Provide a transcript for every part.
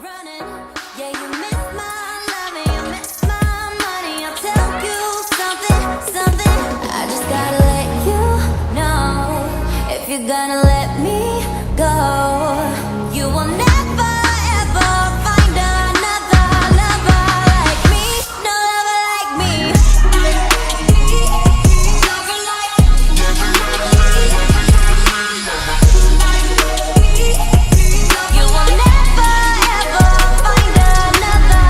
running. Yeah, you miss my love and you miss my money. I'll tell you something, something. I just gotta let you know, if you're gonna let me go, you will never ever find another lover like me. No lover like me. Lover like you will never ever find another.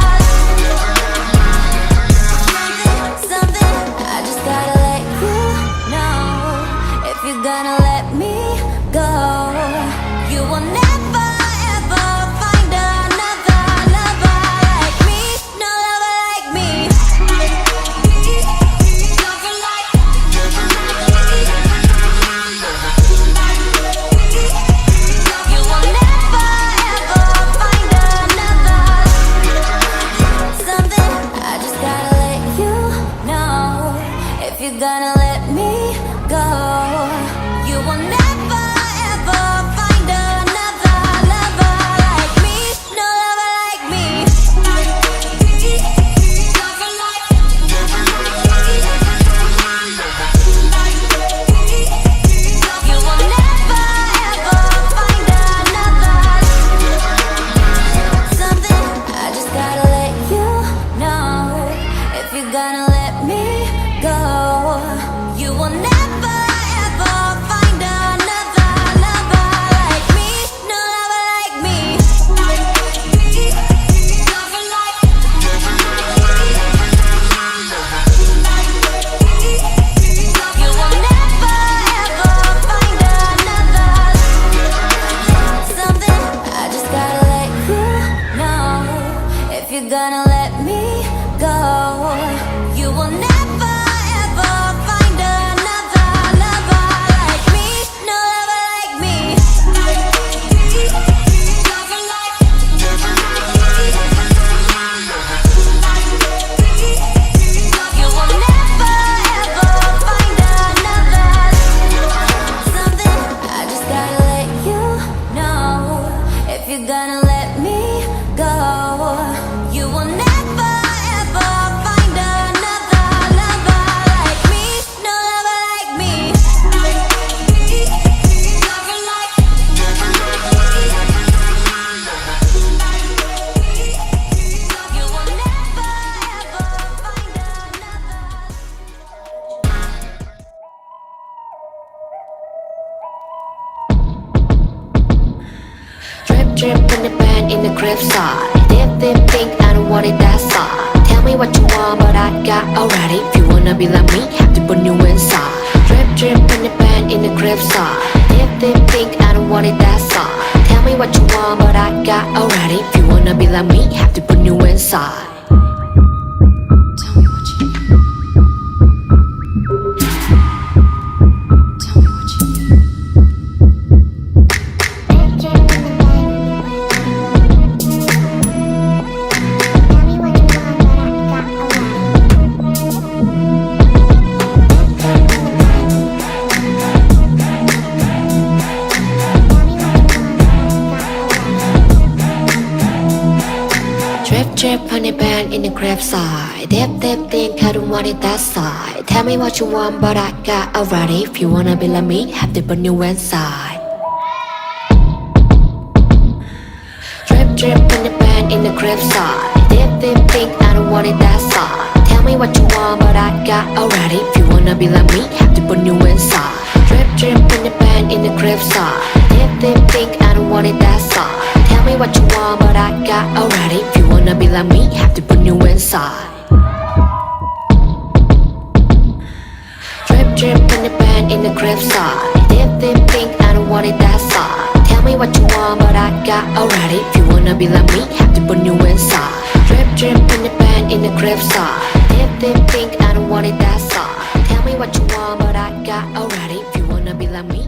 Something, I just gotta let you know, if you're gonna let me go, you will never ever find another lover like me. No lover like me. Lover like you will never ever find another. Something, I just gotta let you know, if you're gonna let me go, you will never ever find another lover like me. No lover like me. Lover like you will never ever find another. Something, I just gotta let you know, if you're gonna let me go, you will never ever find another lover like me. No lover like me. Lover like you will never ever find another. Something, I just gotta let you know, if you're gonna let me go, you will never ever find another lover like me. No lover like me. Lover like you will never ever find another. Something, I just gotta let you know, if you're gonna let me go, you will never ever find another lover like me. No lover like me. Lover like you will never ever find another. Drip, drip in the band in the crib side. Dip, dip, think I don't want it that side. Tell me what you want, but I got already. If you wanna be like me, have to put you inside. Drip, drip in the band in the crib side. Dip, dip, think I don't want it that side. Tell me what you want, but I got already. If you wanna be like me, have to put you inside. Tell me what you need. Tell me what you need. Drip, drip, honey band in the crib side. Dip, dip, think I don't want it that side. Tell me what you want, but I got already. If you wanna be like me, have to put you inside. Drip, drip, honey band in the crib side. Dip, dip, think I don't want it that side. Tell me what you want, but I got already. If you wanna be like me, have to put you inside. Drip, drip, honey band in the crib side. Dip, dip, think I don't want it that side. Tell me what you want, but I got already. If you wanna be like me, have to put you inside. Drip, drip in the band in the crib side. Dip, dip, think I don't want it that side. Tell me what you want, but I got already. If you wanna be like me, have to put you inside. Drip, drip in the band in the crib side. Dip, dip, think I don't want it that side. Tell me what you want, but I got already. If you wanna be like me,